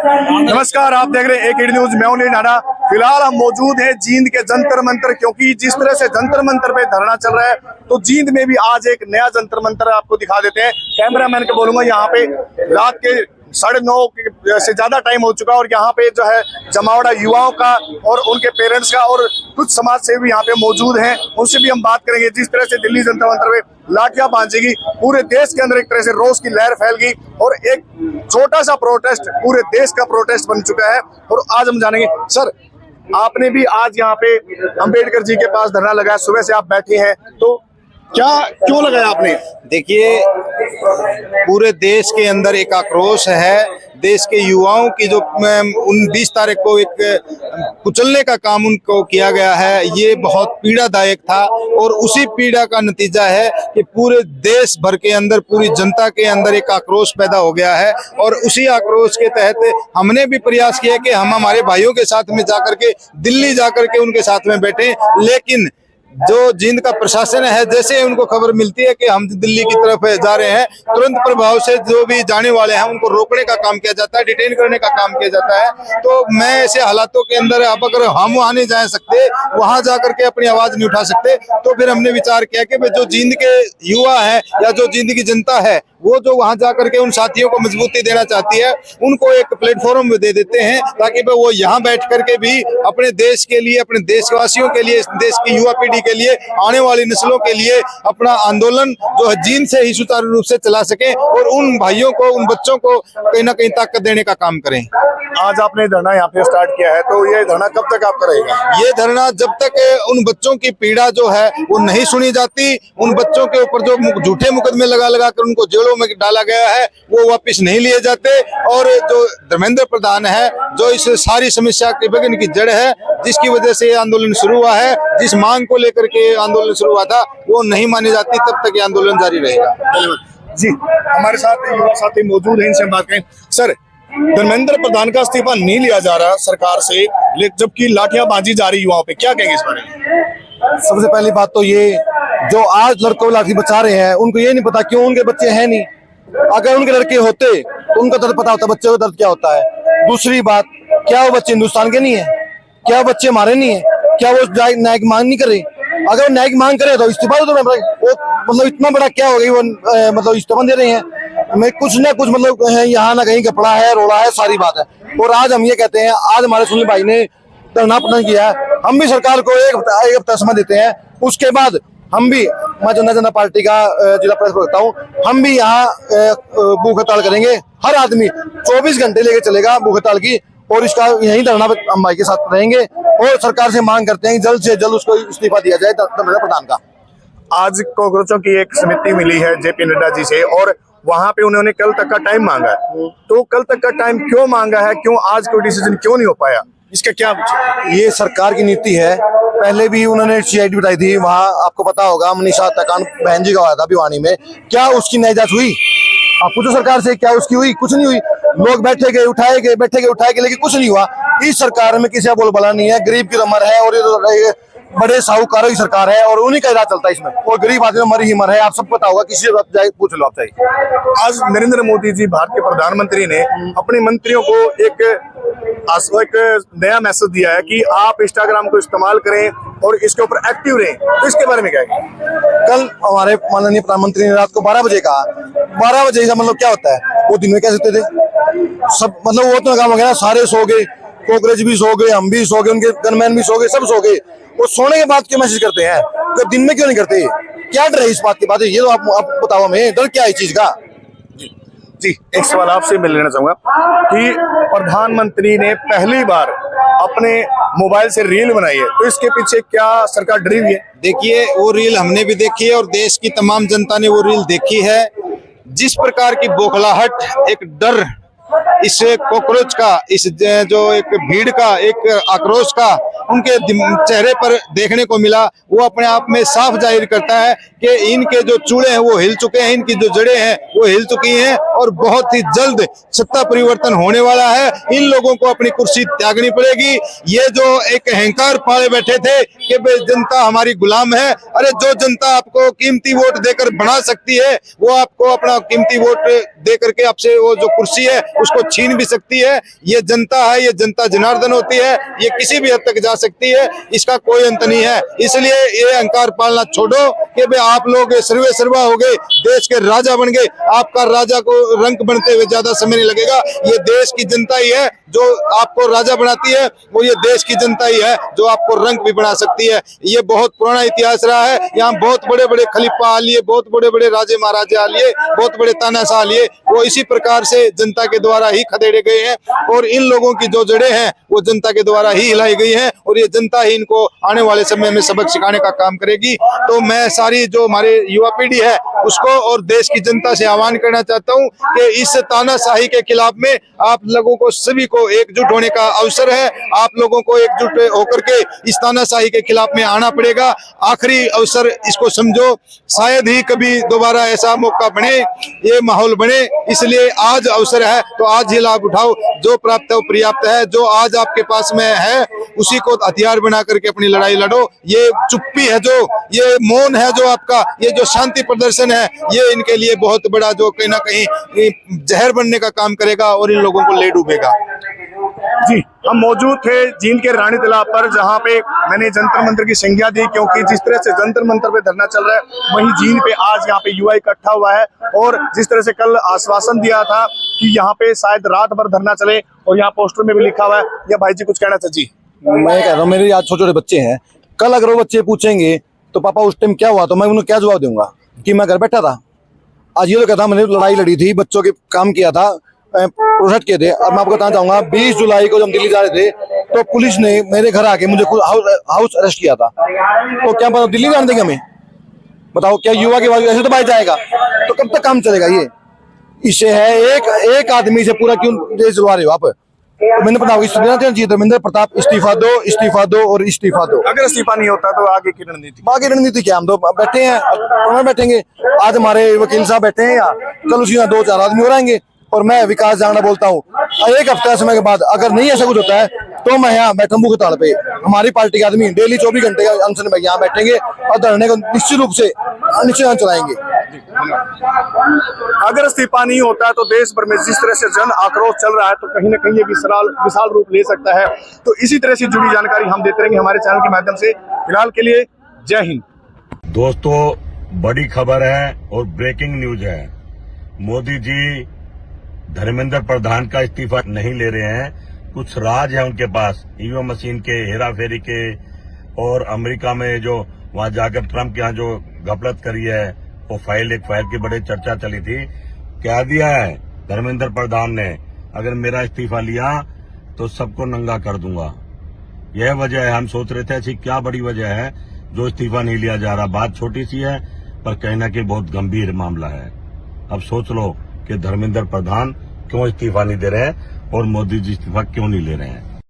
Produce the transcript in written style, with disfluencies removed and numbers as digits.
नमस्कार, आप देख रहे हैं एक न्यूज। मैं हूं नाना। फिलहाल हम मौजूद हैं जींद के जंतर मंतर, क्योंकि जिस तरह से जंतर मंतर पे धरना चल रहा है तो जींद में भी आज एक नया जंतर मंतर आपको दिखा देते हैं। कैमरामैन को बोलूंगा, यहाँ पे रात के 9:30 से ज्यादा टाइम हो चुका है और यहाँ पे जो है जमावड़ा युवाओं का और उनके पेरेंट्स का और कुछ समाज सेवी यहाँ पे मौजूद हैं। उनसे भी हम बात करेंगे। जिस तरह से दिल्ली जंतर मंतर में लाठियां बांधेगी, पूरे देश के अंदर एक तरह से रोष की लहर फैल गई और एक छोटा सा प्रोटेस्ट पूरे देश का प्रोटेस्ट बन चुका है। और आज हम जानेंगे, सर आपने भी आज यहाँ पे अंबेडकर जी के पास धरना लगाया, सुबह से आप बैठे हैं, तो क्यों लगाया आपने? देखिए, पूरे देश के अंदर एक आक्रोश है। देश के युवाओं की जो 20 तारीख को एक कुचलने का काम उनको किया गया है, ये बहुत पीड़ादायक था और उसी पीड़ा का नतीजा है कि पूरे देश भर के अंदर, पूरी जनता के अंदर एक आक्रोश पैदा हो गया है। और उसी आक्रोश के तहत हमने भी प्रयास किया कि हम हमारे भाइयों के साथ में जाकर के दिल्ली जाकर के उनके साथ में बैठे, लेकिन जो जींद का प्रशासन है, जैसे उनको खबर मिलती है कि हम दिल्ली की तरफ जा रहे हैं, तुरंत प्रभाव से जो भी जाने वाले हैं उनको रोकने का काम किया जाता है, डिटेन करने का काम किया जाता है। तो मैं ऐसे हालातों के अंदर अब अगर हम वहां नहीं जा सकते, वहां जाकर के अपनी आवाज नहीं उठा सकते, तो फिर हमने विचार किया कि जो जींद के युवा है या जो जींद की जनता है, वो जो वहां जाकर के उन साथियों को मजबूती देना चाहती है, उनको एक प्लेटफॉर्म दे देते हैं ताकि वो यहाँ बैठ करके भी अपने देश के लिए, अपने देशवासियों के लिए, देश की युवा पीढ़ी के लिए, आने वाली नस्लों के लिए अपना आंदोलन जो है जींद से ही सुचारू रूप से चला सके और उन भाइयों को, उन बच्चों को कहीं ना कहीं ताकत देने का काम करें। आज आपने धरना यहाँ पे स्टार्ट किया है, तो ये धरना कब तक आप करेगा? ये धरना जब तक उन बच्चों की पीड़ा जो है वो नहीं सुनी जाती, उन बच्चों के ऊपर जो झूठे मुकदमे लगा कर उनको जेलों में डाला गया है वो वापस नहीं लिए जाते, और जो धर्मेंद्र प्रधान है जो इस सारी समस्या के विघ्न की जड़ है, जिसकी वजह से ये आंदोलन शुरू हुआ है, जिस मांग को लेकर के आंदोलन शुरू हुआ था, वो नहीं मानी जाती, तब तक ये आंदोलन जारी रहेगा। जी, हमारे साथ युवा साथी मौजूद हैं, इनसे हम बात करें। सर, धर्मेंद्र प्रधान का इस्तीफा नहीं लिया जा रहा सरकार से, जबकि लाठियां बांधी जा रही युवाओं पे, क्या कहेंगे इस बारे में? सबसे पहली बात तो ये, जो आज लड़कों को लाठी बचा रहे हैं उनको ये नहीं पता क्यों उनके बच्चे हैं नहीं। अगर उनके लड़के होते तो उनका दर्द पता होता, बच्चे को दर्द क्या होता है। दूसरी बात, क्या वो बच्चे हिंदुस्तान के नहीं है? क्या वो बच्चे हमारे नहीं है? क्या वो न्यायिक मांग नहीं करे? अगर वो न्यायिक मांग करे तो इस्तीफा दो। वो मतलब इतना बड़ा क्या हो गई, वो मतलब इस्तीफा दे रहे हैं। मैं कुछ ना कुछ मतलब यहाँ ना कहीं कपड़ा है, रोड़ा है, सारी बात है। और आज हम ये कहते हैं, आज हमारे सुनील भाई ने धरना प्रदर्शन किया है, हम भी सरकार को एक हफ्ता समय देते हैं। उसके बाद हम भी, मैं जनता जनता पार्टी का जिला प्रदेश रखता हूँ, हम भी यहाँ भूख हड़ताल करेंगे। हर आदमी 24 घंटे लेके चलेगा भूख हड़ताल की, और इसका यही धरना हम भाई के साथ रहेंगे और सरकार से मांग करते हैं जल्द से जल्द उसको इस्तीफा दिया जाए धर्मेंद्र प्रधान का। आज कांग्रेसों की एक समिति मिली है जेपी नड्डा जी से, और वहां पे उन्होंने कल तक का टाइम मांगा है। तो कल तक का टाइम क्यों मांगा है, क्यों आज कोई डिसीजन क्यों नहीं हो पाया, इसका क्या? ये सरकार की नीति है। पहले भी उन्होंने CID बिठाई थी, वहाँ आपको पता होगा मनीषा हत्याकांड बहन जी का हुआ था भिवानी में, क्या उसकी न्याय जांच हुई? आप पूछो सरकार से, क्या उसकी हुई? कुछ नहीं हुई। लोग बैठे गए, उठाए गए, बैठे गए, उठाए गए, लेकिन कुछ नहीं हुआ। इस सरकार में किसी का बोलबाला नहीं है। गरीब की उम्र है और ये बड़े साहूकारों की सरकार है और उन्हीं का राज चलता है इसमें, और गरीब आदमी मरी ही मर है। आप सबको पता होगा, किसी से जाए पूछ लो आप चाहिए। आज नरेंद्र मोदी जी, भारत के प्रधानमंत्री ने अपने मंत्रियों को एक नया मैसेज दिया है कि आप इंस्टाग्राम को इस्तेमाल करें और इसके ऊपर एक्टिव रहें, तो इसके बारे में क्या है? कल हमारे माननीय प्रधानमंत्री ने रात को 12 बजे कहा। 12 बजे का मतलब क्या होता है? वो दिन में कह सकते थे सब, मतलब वो तो काम हो गया ना, सारे सो गए, कॉकरोच भी सो गए, हम भी सो गए, उनके गनमैन भी सो गए, सब सो गए। वो सोने के बाद क्यों मैसेज करते हैं, तो दिन में क्यों नहीं करते? क्या डर है इस बात की? बात है ये, तो आप बताओ हमें, डर क्या है इस चीज का? जी, एक सवाल आपसे मैं लेना चाहूंगा कि प्रधानमंत्री ने पहली बार अपने मोबाइल से रील बनाई है, तो इसके पीछे क्या सरकार डरी हुई है? देखिए, वो रील हमने भी देखी है और देश की तमाम जनता ने वो रील देखी है। जिस प्रकार की बौखलाहट, एक डर इस कॉकरोच का, इस जो एक भीड़ का, एक आक्रोश का उनके चेहरे पर देखने को मिला वो अपने आप में साफ जाहिर करता है कि इनके जो चूड़े हैं वो हिल चुके हैं, इनकी जो जड़ें हैं वो हिल चुकी हैं और बहुत ही जल्द सत्ता परिवर्तन होने वाला है। इन लोगों को अपनी कुर्सी त्यागनी पड़ेगी। ये जो एक अहंकार पाले बैठे थे कि जनता हमारी गुलाम है, अरे जो जनता आपको कीमती वोट देकर बना सकती है वो आपको अपना कीमती वोट दे करके आपसे वो जो कुर्सी है उसको छीन भी सकती है। ये जनता है, ये जनता जनार्दन होती है, ये किसी भी हद तक जा सकती है, इसका कोई अंत नहीं है। इसलिए ये अहंकार पालना छोड़ो कि भाई आप लोग सर्वे सर्वा हो गए, देश के राजा बन गए। आपका राजा को रंक बनते हुए ज्यादा समय नहीं लगेगा। ये देश की जनता ही है जो आपको राजा बनाती है, वो ये देश की जनता ही है जो आपको रंक भी बना सकती है। ये बहुत पुराना इतिहास रहा है। यहाँ बहुत बड़े बड़े खलीफा आ लिए, बहुत बड़े बड़े राजे महाराजे आ लिए, बहुत बड़े तानाशाह आ लिए, वो इसी प्रकार से जनता के द्वारा ही खदेड़े गए हैं और इन लोगों की जो जड़ें हैं वो जनता के द्वारा ही हिलाई गई हैं और ये जनता ही इनको आने वाले समय में सबक सिखाने का काम करेगी। तो मैं सारी जो हमारे युवा पीढ़ी है उसको और देश की जनता से आह्वान करना चाहता हूँ कि इस तानाशाही के खिलाफ में आप लोगों को सभी को एकजुट होने का अवसर है। आप लोगों को एकजुट होकर के इस तानाशाही के खिलाफ में आना पड़ेगा। आखिरी अवसर इसको समझो, शायद ही कभी दोबारा ऐसा मौका बने, ये माहौल बने, इसलिए आज अवसर है तो आज ही लाभ उठाओ। जो प्राप्त है वो पर्याप्त है, जो आज आपके पास में है उसी को हथियार बना करके अपनी लड़ाई लड़ो। ये चुप्पी है, जो ये मौन है, जो आपका ये जो शांति प्रदर्शन है, ये इनके लिए बहुत बड़ा जो कहीं ना कहीं जहर बनने का काम करेगा और इन लोगों को ले डूबेगा। जी, हम मौजूद थे जींद के रानी तालाब पर, जहां पे मैंने जंतर मंतर की संज्ञा दी, क्योंकि जिस तरह से जंतर मंतर पे धरना चल रहा है वहीं जींद पे आज यहाँ पे युवा इकट्ठा हुआ है और जिस तरह से कल आश्वासन दिया था कि यहाँ पे शायद रात भर धरना चले और यहाँ पोस्टर में भी लिखा हुआ है। या भाई जी कुछ कहना था? जी, मैं कह रहा हूँ, मेरे आज छोटे छोटे बच्चे हैं, कल अगर वो बच्चे पूछेंगे तो पापा उस टाइम क्या हुआ, तो मैं उन्हें क्या जवाब दूंगा कि मैं घर बैठा था। आज ये लोग कहता मैंने लड़ाई लड़ी थी, बच्चों के काम किया था, प्रोटेस्ट किए थे। और मैं आपको बताना चाहूंगा 20 जुलाई को जब दिल्ली जा रहे थे तो पुलिस ने मेरे घर आके मुझे खुद हाउस अरेस्ट किया था। तो क्या पता दिल्ली जान देंगे हमें? बताओ, क्या युवा के बाद ऐसे तो बाहर जाएगा? तो कब तक काम चलेगा ये? इससे है एक आदमी से पूरा क्यों देश चलवा रहे हो आप? तो मैंने पता चाहिए धर्मेंद्र प्रताप इस्तीफा दो, इस्तीफा दो और इस्तीफा दो। अगर इस्तीफा नहीं होता तो आगे की रणनीति? आगे रणनीति क्या, हम तो बैठे हैं, बैठेंगे। आज हमारे वकील साहब बैठे हैं यहाँ, कल उसी 2-4 आदमी हो रहेंगे। और मैं विकास जांगड़ा बोलता हूँ, एक हफ्ता समय के बाद अगर नहीं ऐसा कुछ होता है तो मैं यहाँ बैठूं मुख्य ताल पे। हमारी पार्टी के आदमी डेली 24 घंटे का अनशन में यहाँ बैठेंगे और धरने को निश्चित रूप से निश्चित चलाएंगे। अगर इस्तीफा नहीं होता है तो देश भर में जिस तरह से जन आक्रोश चल रहा है तो कहीं ना कहीं ये विशाल रूप ले सकता है। तो इसी तरह से जुड़ी जानकारी हम देते रहेंगे हमारे चैनल के माध्यम से। फिलहाल के लिए जय हिंद। दोस्तों, बड़ी खबर है और ब्रेकिंग न्यूज है। मोदी जी धर्मेंद्र प्रधान का इस्तीफा नहीं ले रहे हैं। कुछ राज है उनके पास, ईवीएम मशीन के, हेरा फेरी के, और अमेरिका में जो वहां जाकर ट्रंप के यहाँ जो गफलत करी है वो एक फाइल की बड़ी चर्चा चली थी। क्या दिया है धर्मेंद्र प्रधान ने, अगर मेरा इस्तीफा लिया तो सबको नंगा कर दूंगा। यह वजह है, हम सोच रहे थे ऐसी क्या बड़ी वजह है जो इस्तीफा नहीं लिया जा रहा। बात छोटी सी है पर कहीं ना कहीं बहुत गंभीर मामला है। अब सोच लो कि धर्मेंद्र प्रधान क्यों इस्तीफा नहीं दे रहे हैं और मोदी जी इस्तीफा क्यों नहीं ले रहे हैं।